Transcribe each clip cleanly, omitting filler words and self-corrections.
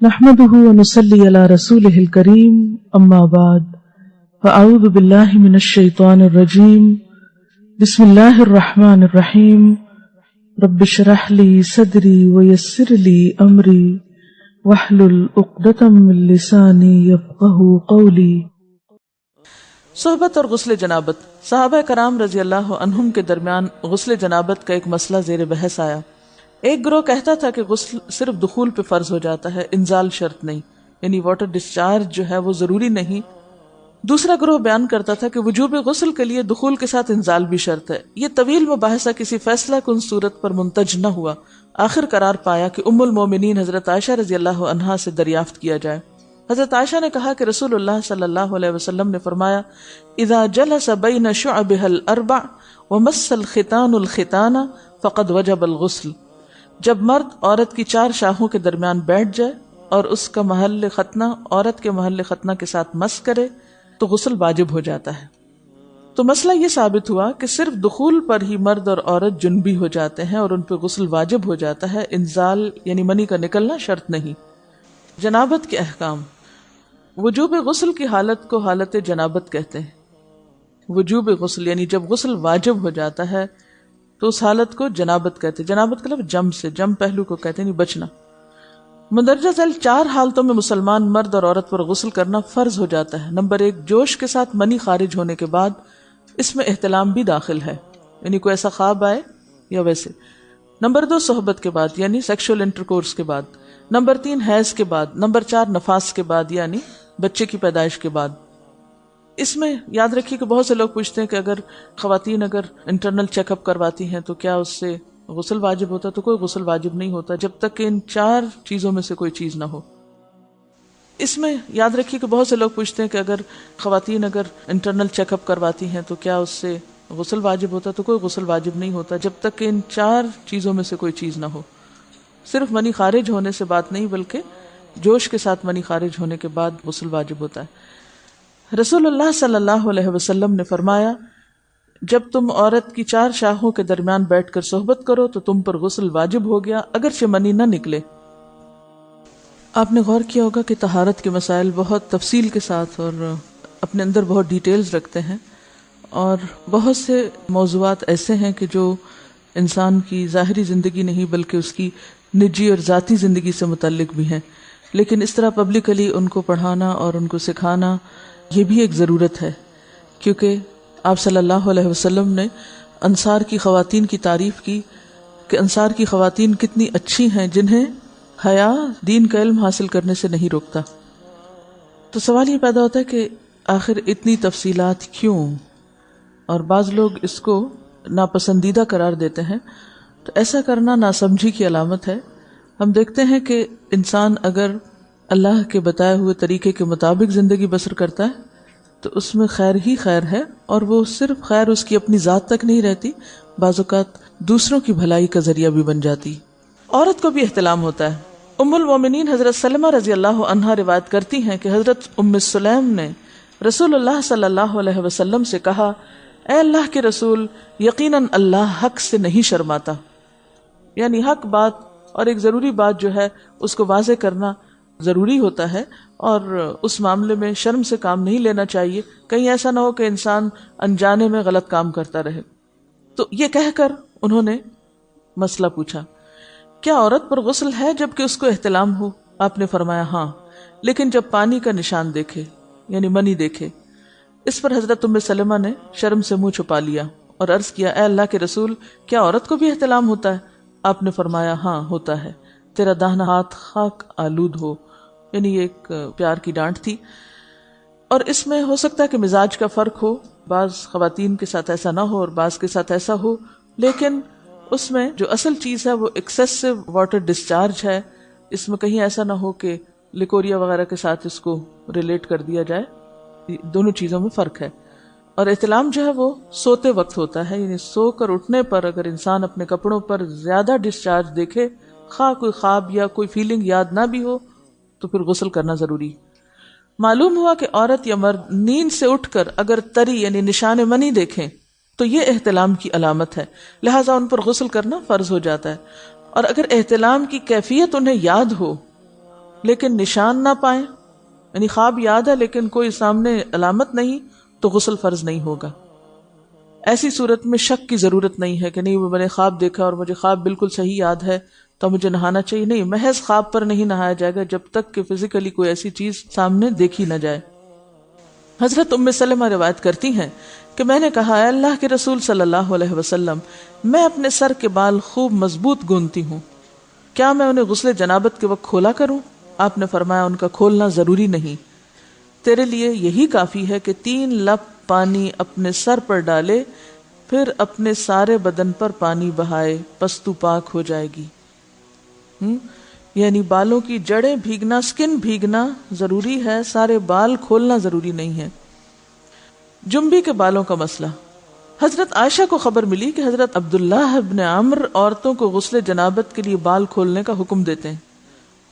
نحمده ونصلي على رسوله الكريم اما بعد فاعوذ بالله من الشيطان الرجيم بسم الله الرحمن الرحيم رب اشرح لي صدري ويسر لي امري واحلل عقدة من لساني يفقهوا قولي۔ صحبت اور غسل جنابت۔ صحابہ کرام رضی اللہ عنہم کے درمیان غسل جنابت کا ایک مسئلہ زیر بحث آیا۔ ایک گروہ کہتا تھا کہ غسل صرف دخول پہ فرض ہو جاتا ہے، انزال شرط نہیں، یعنی واٹر ڈسچارج جو ہے وہ ضروری نہیں۔ دوسرا گروہ بیان کرتا تھا کہ وجوب غسل کے لیے دخول کے ساتھ انزال بھی شرط ہے۔ یہ طویل مباحثہ کسی فیصلہ کن صورت پر منتج نہ ہوا۔ آخر قرار پایا کہ ام المومنین حضرت عائشہ رضی اللہ عنہا سے دریافت کیا جائے۔ حضرت عائشہ نے کہا کہ رسول اللہ صلی اللہ علیہ وسلم نے فرمایا، اذا جلس بین شعبها الاربع ومس الختان الختان فقد وجب الغسل۔ جب مرد عورت کی چار شاخوں کے درمیان بیٹھ جائے اور اس کا محل ختنہ عورت کے محل ختنہ کے ساتھ مس کرے تو غسل واجب ہو جاتا ہے۔ تو مسئلہ یہ ثابت ہوا کہ صرف دخول پر ہی مرد اور عورت جنبی ہو جاتے ہیں اور ان پہ غسل واجب ہو جاتا ہے، انزال یعنی منی کا نکلنا شرط نہیں۔ جنابت کے احکام۔ وجوب غسل کی حالت کو حالت جنابت کہتے ہیں۔ وجوب غسل یعنی جب غسل واجب ہو جاتا ہے تو اس حالت کو جنابت کہتے ہیں۔ جنابت کا لفظ جم سے، جم پہلو کو کہتے ہیں، نہیں بچنا۔ مندرجہ ذیل چار حالتوں میں مسلمان مرد اور عورت پر غسل کرنا فرض ہو جاتا ہے۔ نمبر 1، جوش کے ساتھ منی خارج ہونے کے بعد، اس میں احتلام بھی داخل ہے، یعنی کوئی ایسا خواب آئے یا ویسے۔ نمبر 2، صحبت کے بعد یعنی سیکشول انٹرکورس کے بعد۔ نمبر 3، حیض کے بعد۔ نمبر 4، نفاس کے بعد یعنی بچے کی پیدائش کے بعد۔ اس میں یاد رکھیے کہ بہت سے لوگ پوچھتے ہیں کہ اگر خواتین انٹرنل چیک اپ کرواتی ہیں تو کیا اس سے غسل واجب ہوتا؟ تو کوئی غسل واجب نہیں ہوتا جب تک کہ ان چار چیزوں میں سے کوئی چیز نہ ہو۔ اس میں یاد رکھیے کہ بہت سے لوگ پوچھتے ہیں کہ اگر خواتین انٹرنل چیک اپ کرواتی ہیں تو کیا اس سے غسل واجب ہوتا؟ تو کوئی غسل واجب نہیں ہوتا جب تک کہ ان چار چیزوں میں سے کوئی چیز نہ ہو۔ صرف منی خارج ہونے سے بات نہیں، بلکہ جوش کے ساتھ منی خارج ہونے کے بعد غسل واجب ہوتا ہے۔ رسول اللہ صلی اللہ علیہ وسلم نے فرمایا، جب تم عورت کی چار شاخوں کے درمیان بیٹھ کر صحبت کرو تو تم پر غسل واجب ہو گیا، اگرچہ منی نہ نکلے۔ آپ نے غور کیا ہوگا کہ طہارت کے مسائل بہت تفصیل کے ساتھ اور اپنے اندر بہت ڈیٹیلز رکھتے ہیں، اور بہت سے موضوعات ایسے ہیں کہ جو انسان کی ظاہری زندگی نہیں بلکہ اس کی نجی اور ذاتی زندگی سے متعلق بھی ہیں، لیکن اس طرح پبلکلی ان کو پڑھانا اور ان کو سکھانا یہ بھی ایک ضرورت ہے، کیونکہ آپ صلی اللہ علیہ وسلم نے انصار کی خواتین کی تعریف کی کہ انصار کی خواتین کتنی اچھی ہیں جنہیں حیا دین کا علم حاصل کرنے سے نہیں روکتا۔ تو سوال یہ پیدا ہوتا ہے کہ آخر اتنی تفصیلات کیوں؟ اور بعض لوگ اس کو ناپسندیدہ قرار دیتے ہیں، تو ایسا کرنا ناسمجھی کی علامت ہے۔ ہم دیکھتے ہیں کہ انسان اگر اللہ کے بتائے ہوئے طریقے کے مطابق زندگی بسر کرتا ہے تو اس میں خیر ہی خیر ہے، اور وہ صرف خیر اس کی اپنی ذات تک نہیں رہتی، بعض اوقات دوسروں کی بھلائی کا ذریعہ بھی بن جاتی۔ عورت کو بھی احتلام ہوتا ہے۔ ام المومنین حضرت سلمہ رضی اللہ عنہا روایت کرتی ہیں کہ حضرت ام سلیم نے رسول اللہ صلی اللہ علیہ وسلم سے کہا، اے اللہ کے رسول، یقیناً اللہ حق سے نہیں شرماتا، یعنی حق بات اور ایک ضروری بات جو ہے اس کو واضح کرنا ضروری ہوتا ہے، اور اس معاملے میں شرم سے کام نہیں لینا چاہیے، کہیں ایسا نہ ہو کہ انسان انجانے میں غلط کام کرتا رہے۔ تو یہ کہہ کر انہوں نے مسئلہ پوچھا، کیا عورت پر غسل ہے جبکہ اس کو احتلام ہو؟ آپ نے فرمایا ہاں، لیکن جب پانی کا نشان دیکھے یعنی منی دیکھے۔ اس پر حضرت ام سلمہ نے شرم سے منہ چھپا لیا اور عرض کیا، اے اللہ کے رسول، کیا عورت کو بھی احتلام ہوتا ہے؟ آپ نے فرمایا ہاں ہوتا ہے، تیرا داہنا ہاتھ خاک آلود ہو، یعنی یہ ایک پیار کی ڈانٹ تھی۔ اور اس میں ہو سکتا ہے کہ مزاج کا فرق ہو، بعض خواتین کے ساتھ ایسا نہ ہو اور بعض کے ساتھ ایسا ہو، لیکن اس میں جو اصل چیز ہے وہ ایکسیسو واٹر ڈسچارج ہے۔ اس میں کہیں ایسا نہ ہو کہ لیکوریا وغیرہ کے ساتھ اس کو ریلیٹ کر دیا جائے، دونوں چیزوں میں فرق ہے۔ اور احتلام جو ہے وہ سوتے وقت ہوتا ہے، یعنی سو کر اٹھنے پر اگر انسان اپنے کپڑوں پر زیادہ ڈسچارج دیکھے، خواہ کوئی خواب یا کوئی فیلنگ یاد نہ بھی ہو، تو پھر غسل کرنا ضروری۔ معلوم ہوا کہ عورت یا مرد نیند سے اٹھ کر اگر تری یعنی نشان منی دیکھیں تو یہ احتلام کی علامت ہے، لہٰذا ان پر غسل کرنا فرض ہو جاتا ہے۔ اور اگر احتلام کی کیفیت انہیں یاد ہو لیکن نشان نہ پائیں، یعنی خواب یاد ہے لیکن کوئی سامنے علامت نہیں، تو غسل فرض نہیں ہوگا۔ ایسی صورت میں شک کی ضرورت نہیں ہے کہ نہیں میں نے خواب دیکھا اور مجھے خواب بالکل صحیح یاد ہے تو مجھے نہانا چاہیے، نہیں، محض خواب پر نہیں نہایا جائے گا جب تک کہ فزیکلی کوئی ایسی چیز سامنے دیکھی نہ جائے۔ حضرت ام سلمہ روایت کرتی ہیں کہ میں نے کہا، اے اللہ کے رسول صلی اللہ علیہ وسلم، میں اپنے سر کے بال خوب مضبوط گوندتی ہوں، کیا میں انہیں غسل جنابت کے وقت کھولا کروں؟ آپ نے فرمایا، ان کا کھولنا ضروری نہیں، تیرے لیے یہی کافی ہے کہ 3 لپ پانی اپنے سر پر ڈالے، پھر اپنے سارے بدن پر پانی بہائے، پس تو پاک ہو جائے گی۔ یعنی بالوں کی جڑیں بھیگنا، سکن بھیگنا ضروری ہے، سارے بال کھولنا ضروری نہیں ہے۔ جنبی کے بالوں کا مسئلہ، حضرت عائشہ کو خبر ملی کہ حضرت عبداللہ ابن عمرو عورتوں کو غسل جنابت کے لیے بال کھولنے کا حکم دیتے ہیں۔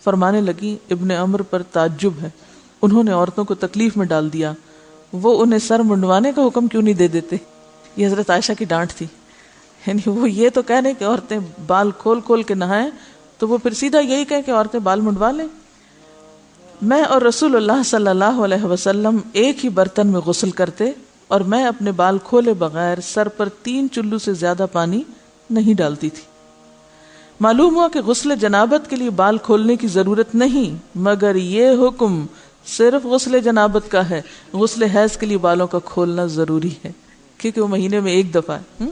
فرمانے لگی، ابن عمرو پر تعجب ہے، انہوں نے عورتوں کو تکلیف میں ڈال دیا، وہ انہیں سر منڈوانے کا حکم کیوں نہیں دے دیتے؟ یہ حضرت عائشہ کی ڈانٹ تھی، یعنی وہ یہ تو کہنے کہ عورتیں بال کھول کھول کے نہائیں، تو وہ پھر سیدھا یہی کہیں کہ عورتیں بال منڈوا لیں۔ میں اور رسول اللہ صلی اللہ علیہ وسلم ایک ہی برتن میں غسل کرتے، اور میں اپنے بال کھولے بغیر سر پر 3 چلو سے زیادہ پانی نہیں ڈالتی تھی۔ معلوم ہوا کہ غسل جنابت کے لیے بال کھولنے کی ضرورت نہیں، مگر یہ حکم صرف غسل جنابت کا ہے، غسل حیض کے لیے بالوں کا کھولنا ضروری ہے، کیونکہ وہ مہینے میں ایک دفعہ ہے۔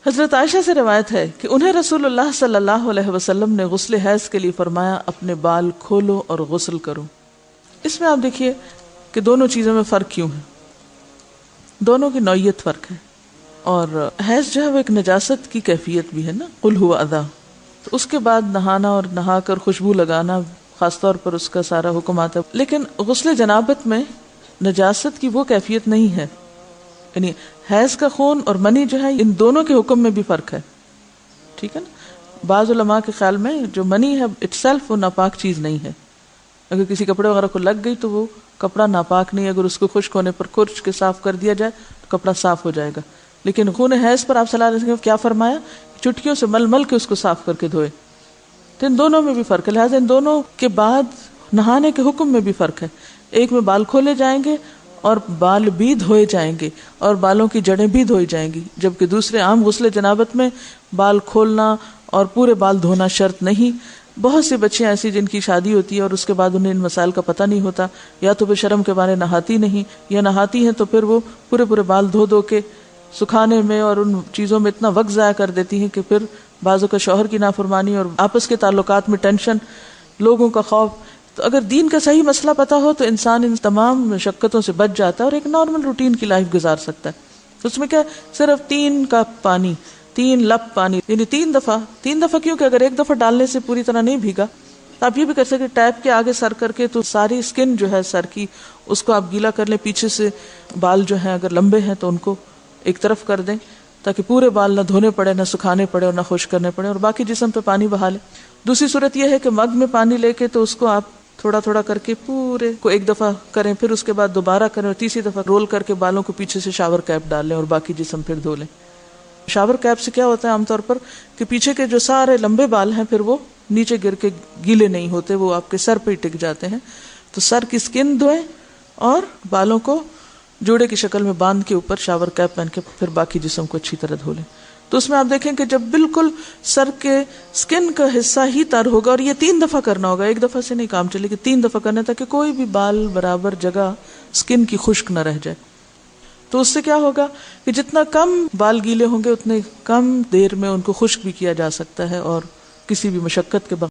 حضرت عائشہ سے روایت ہے کہ انہیں رسول اللہ صلی اللہ علیہ وسلم نے غسل حیض کے لیے فرمایا، اپنے بال کھولو اور غسل کرو۔ اس میں آپ دیکھیے کہ دونوں چیزوں میں فرق کیوں ہے، دونوں کی نوعیت فرق ہے، اور حیض جو ہے وہ ایک نجاست کی کیفیت بھی ہے نا، قل ہوا اذی، تو اس کے بعد نہانا اور نہا کر خوشبو لگانا خاص طور پر اس کا سارا حکم آتا ہے، لیکن غسل جنابت میں نجاست کی وہ کیفیت نہیں ہے، یعنی حیض کا خون اور منی جو ہے ان دونوں کے حکم میں بھی فرق ہے، ٹھیک ہے نا۔ بعض علماء کے خیال میں جو منی ہے اٹ سیلف وہ ناپاک چیز نہیں ہے، اگر کسی کپڑے وغیرہ کو لگ گئی تو وہ کپڑا ناپاک نہیں، اگر اس کو خشک ہونے پر خرچ کے صاف کر دیا جائے تو کپڑا صاف ہو جائے گا۔ لیکن خون حیض پر آپ صلی اللہ علیہ وسلم کیا فرمایا، چٹکیوں سے مل مل کے اس کو صاف کر کے دھوئے، تو ان دونوں میں بھی فرق ہے، لہٰذا ان دونوں کے بعد نہانے کے حکم میں بھی فرق ہے، ایک میں بال کھولے جائیں گے اور بال بھی دھوئے جائیں گے اور بالوں کی جڑیں بھی دھوئی جائیں گی، جبکہ دوسرے عام غسل جنابت میں بال کھولنا اور پورے بال دھونا شرط نہیں۔ بہت سی بچیاں ایسی جن کی شادی ہوتی ہے اور اس کے بعد انہیں ان مسائل کا پتہ نہیں ہوتا، یا تو وہ شرم کے مارے نہاتی نہیں، یا نہاتی ہیں تو پھر وہ پورے بال دھو دھو کے سکھانے میں اور ان چیزوں میں اتنا وقت ضائع کر دیتی ہیں کہ پھر بعضوں کا شوہر کی نافرمانی اور آپس کے تعلقات میں ٹینشن، لوگوں کا خوف۔ تو اگر دین کا صحیح مسئلہ پتا ہو تو انسان ان تمام مشقتوں سے بچ جاتا ہے اور ایک نارمل روٹین کی لائف گزار سکتا ہے۔ اس میں کیا صرف 3 کپ پانی، 3 لپ پانی، یعنی 3 دفعہ کیوں کہ اگر ایک دفعہ ڈالنے سے پوری طرح نہیں بھیگا تو آپ یہ بھی کر سکتے ٹیپ کے آگے سر کر کے، تو ساری اسکن جو ہے سر کی اس کو آپ گیلا کر لیں، پیچھے سے بال جو ہیں اگر لمبے ہیں تو ان کو ایک طرف کر دیں تاکہ پورے بال نہ دھونے پڑے، نہ سکھانے پڑے اور نہ خشک کرنے پڑے، اور باقی جسم پہ پانی بہا لیں۔ دوسری صورت یہ ہے کہ مگ میں پانی لے کے تو اس کو آپ تھوڑا تھوڑا کر کے پورے کو ایک دفعہ کریں، پھر اس کے بعد دوبارہ کریں، اور تیسری دفعہ رول کر کے بالوں کو پیچھے سے شاور کیپ ڈال لیں اور باقی جسم پھر دھو لیں۔ شاور کیپ سے کیا ہوتا ہے عام طور پر کہ پیچھے کے جو سارے لمبے بال ہیں پھر وہ نیچے گر کے گیلے نہیں ہوتے، وہ آپ کے سر پہ ہی ٹک جاتے ہیں۔ تو سر کی سکن دھوئیں اور بالوں کو جوڑے کی شکل میں باندھ کے اوپر شاور کیپ پہن کے پھر باقی جسم کو اچھی طرح دھو لیں۔ تو اس میں آپ دیکھیں کہ جب بالکل سر کے سکن کا حصہ ہی تر ہوگا، اور یہ 3 دفعہ کرنا ہوگا، ایک دفعہ سے نہیں کام چلے کہ 3 دفعہ کرنا، تاکہ کوئی بھی بال برابر جگہ سکن کی خشک نہ رہ جائے۔ تو اس سے کیا ہوگا کہ جتنا کم بال گیلے ہوں گے اتنے کم دیر میں ان کو خشک بھی کیا جا سکتا ہے اور کسی بھی مشقت کے بغیر۔